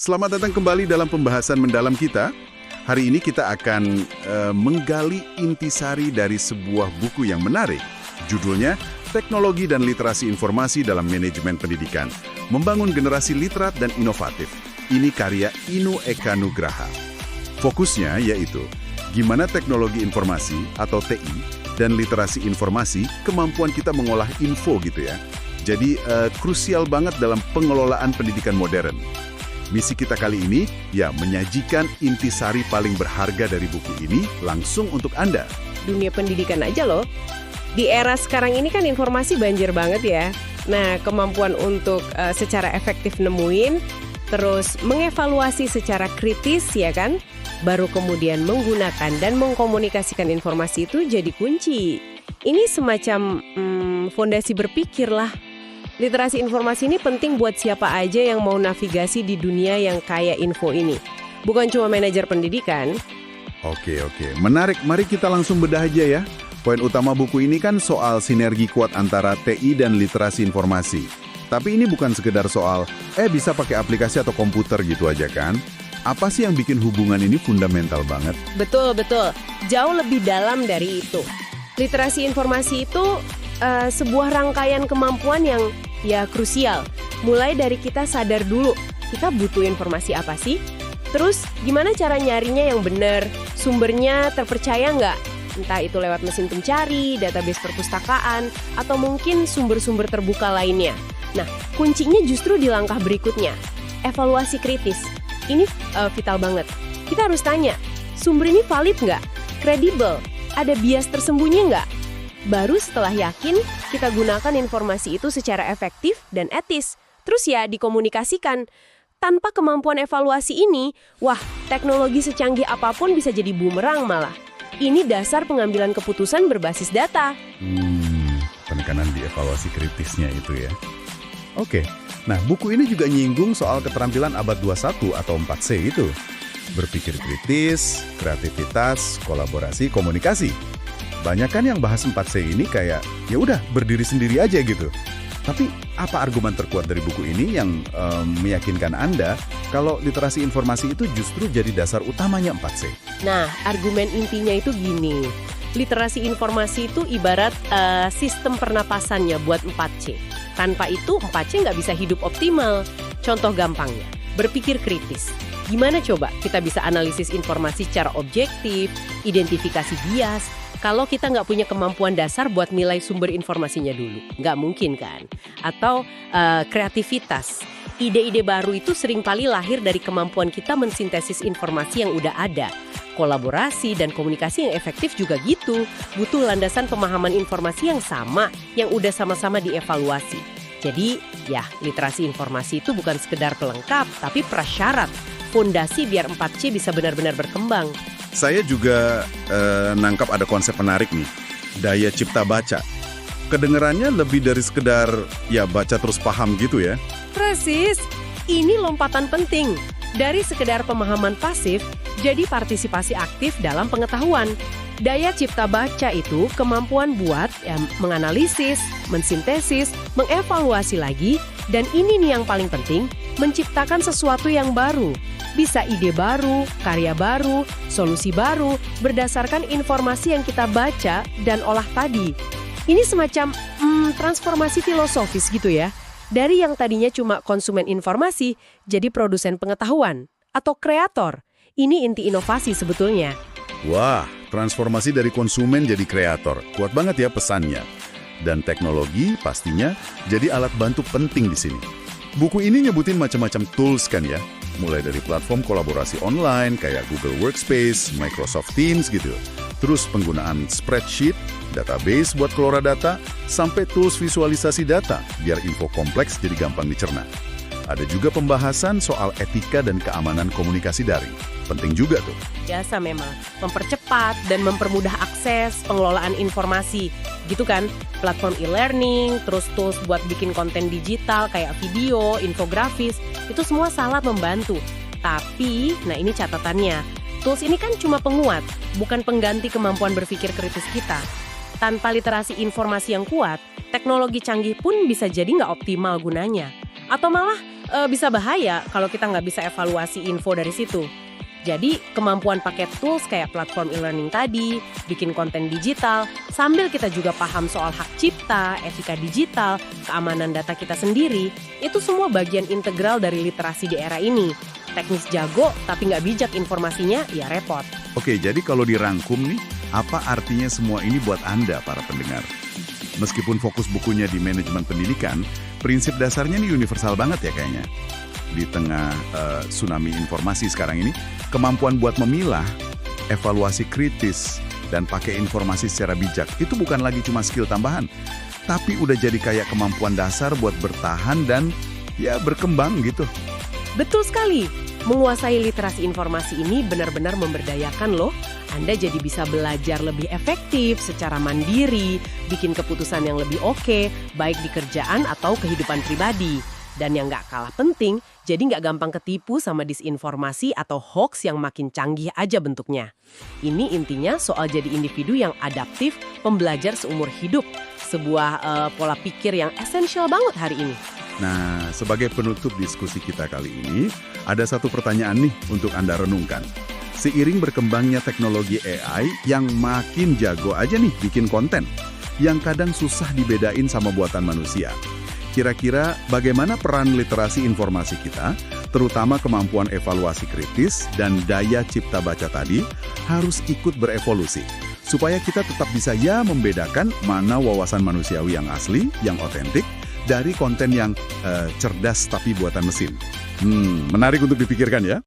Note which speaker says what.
Speaker 1: Selamat datang kembali dalam pembahasan mendalam kita. Hari ini kita akan menggali intisari dari sebuah buku yang menarik. Judulnya, Teknologi dan Literasi Informasi dalam Manajemen Pendidikan. Membangun generasi literat dan inovatif. Ini karya Inu Eka Nugraha. Fokusnya yaitu, gimana teknologi informasi atau TI dan literasi informasi, kemampuan kita mengolah info gitu ya. Jadi krusial banget dalam pengelolaan pendidikan modern. Misi kita kali ini, ya menyajikan intisari paling berharga dari buku ini langsung untuk Anda.
Speaker 2: Dunia pendidikan aja loh. Di era sekarang ini kan informasi banjir banget ya. Nah, kemampuan untuk secara efektif nemuin, terus mengevaluasi secara kritis ya kan, baru kemudian menggunakan dan mengkomunikasikan informasi itu jadi kunci. Ini semacam fondasi berpikir lah. Literasi informasi ini penting buat siapa aja yang mau navigasi di dunia yang kaya info ini. Bukan cuma manajer pendidikan.
Speaker 1: Oke. Menarik. Mari kita langsung bedah aja ya. Poin utama buku ini kan soal sinergi kuat antara TI dan literasi informasi. Tapi ini bukan sekedar soal, bisa pakai aplikasi atau komputer gitu aja kan? Apa sih yang bikin hubungan ini fundamental banget?
Speaker 2: Betul. Jauh lebih dalam dari itu. Literasi informasi itu sebuah rangkaian kemampuan yang ya krusial. Mulai dari kita sadar dulu, kita butuh informasi apa sih? Terus gimana cara nyarinya yang benar? Sumbernya terpercaya nggak? Entah itu lewat mesin pencari, database perpustakaan, atau mungkin sumber-sumber terbuka lainnya. Nah, kuncinya justru di langkah berikutnya. Evaluasi kritis. Ini vital banget. Kita harus tanya, sumber ini valid nggak? Kredibel? Ada bias tersembunyi nggak? Baru setelah yakin, kita gunakan informasi itu secara efektif dan etis. Terus ya dikomunikasikan. Tanpa kemampuan evaluasi ini, teknologi secanggih apapun bisa jadi bumerang malah. Ini dasar pengambilan keputusan berbasis data.
Speaker 1: Penekanan di evaluasi kritisnya itu ya. Oke, nah buku ini juga nyinggung soal keterampilan abad 21 atau 4C itu. Berpikir kritis, kreativitas, kolaborasi, komunikasi. Banyak kan yang bahas 4C ini kayak, ya udah berdiri sendiri aja gitu. Tapi apa argumen terkuat dari buku ini yang meyakinkan Anda kalau literasi informasi itu justru jadi dasar utamanya 4C?
Speaker 2: Nah, argumen intinya itu gini. Literasi informasi itu ibarat sistem pernapasannya buat 4C. Tanpa itu 4C nggak bisa hidup optimal. Contoh gampangnya, berpikir kritis. Gimana coba kita bisa analisis informasi secara objektif, identifikasi bias, kalau kita nggak punya kemampuan dasar buat nilai sumber informasinya dulu? Nggak mungkin kan? Atau kreativitas. Ide-ide baru itu seringkali lahir dari kemampuan kita mensintesis informasi yang udah ada. Kolaborasi dan komunikasi yang efektif juga gitu. Butuh landasan pemahaman informasi yang sama, yang udah sama-sama dievaluasi. Jadi, ya literasi informasi itu bukan sekedar pelengkap, tapi prasyarat. Fondasi biar 4C bisa benar-benar berkembang.
Speaker 1: Saya juga nangkap ada konsep menarik nih, daya cipta baca. Kedengarannya lebih dari sekedar ya baca terus paham gitu ya.
Speaker 2: Persis, ini lompatan penting. Dari sekedar pemahaman pasif, jadi partisipasi aktif dalam pengetahuan. Daya cipta baca itu kemampuan buat menganalisis, mensintesis, mengevaluasi lagi, dan ini nih yang paling penting, menciptakan sesuatu yang baru. Bisa ide baru, karya baru, solusi baru, berdasarkan informasi yang kita baca dan olah tadi. Ini semacam transformasi filosofis gitu ya. Dari yang tadinya cuma konsumen informasi, jadi produsen pengetahuan atau kreator. Ini inti inovasi sebetulnya.
Speaker 1: Wah, transformasi dari konsumen jadi kreator. Kuat banget ya pesannya. Dan teknologi pastinya jadi alat bantu penting di sini. Buku ini nyebutin macam-macam tools kan ya. Mulai dari platform kolaborasi online kayak Google Workspace, Microsoft Teams gitu. Terus penggunaan spreadsheet, database buat kelola data, sampai tools visualisasi data biar info kompleks jadi gampang dicerna. Ada juga pembahasan soal etika dan keamanan komunikasi daring. Penting juga tuh.
Speaker 2: Biasa memang, mempercepat dan mempermudah akses pengelolaan informasi. Gitu kan, platform e-learning, terus tools buat bikin konten digital kayak video, infografis, itu semua sangat membantu. Tapi, nah ini catatannya, tools ini kan cuma penguat, bukan pengganti kemampuan berpikir kritis kita. Tanpa literasi informasi yang kuat, teknologi canggih pun bisa jadi nggak optimal gunanya. Atau malah bisa bahaya kalau kita nggak bisa evaluasi info dari situ. Jadi, kemampuan pakai tools kayak platform e-learning tadi, bikin konten digital, sambil kita juga paham soal hak cipta, etika digital, keamanan data kita sendiri, itu semua bagian integral dari literasi di era ini. Teknis jago, tapi nggak bijak informasinya, ya repot.
Speaker 1: Oke, jadi kalau dirangkum nih, apa artinya semua ini buat Anda, para pendengar? Meskipun fokus bukunya di manajemen pendidikan, prinsip dasarnya ini universal banget ya kayaknya. Di tengah tsunami informasi sekarang ini, kemampuan buat memilah, evaluasi kritis, dan pakai informasi secara bijak, itu bukan lagi cuma skill tambahan, tapi udah jadi kayak kemampuan dasar buat bertahan dan ya berkembang gitu.
Speaker 2: Betul sekali. Menguasai literasi informasi ini benar-benar memberdayakan loh. Anda jadi bisa belajar lebih efektif, secara mandiri, bikin keputusan yang lebih oke, baik di kerjaan atau kehidupan pribadi. Dan yang nggak kalah penting, jadi nggak gampang ketipu sama disinformasi atau hoax yang makin canggih aja bentuknya. Ini intinya soal jadi individu yang adaptif, pembelajar seumur hidup. Sebuah pola pikir yang esensial banget hari ini.
Speaker 1: Nah, sebagai penutup diskusi kita kali ini, ada satu pertanyaan nih untuk Anda renungkan. Seiring berkembangnya teknologi AI yang makin jago aja nih bikin konten, yang kadang susah dibedain sama buatan manusia. Kira-kira bagaimana peran literasi informasi kita, terutama kemampuan evaluasi kritis dan daya cipta baca tadi, harus ikut berevolusi. Supaya kita tetap bisa membedakan mana wawasan manusiawi yang asli, yang otentik, dari konten yang cerdas tapi buatan mesin. Menarik untuk dipikirkan ya.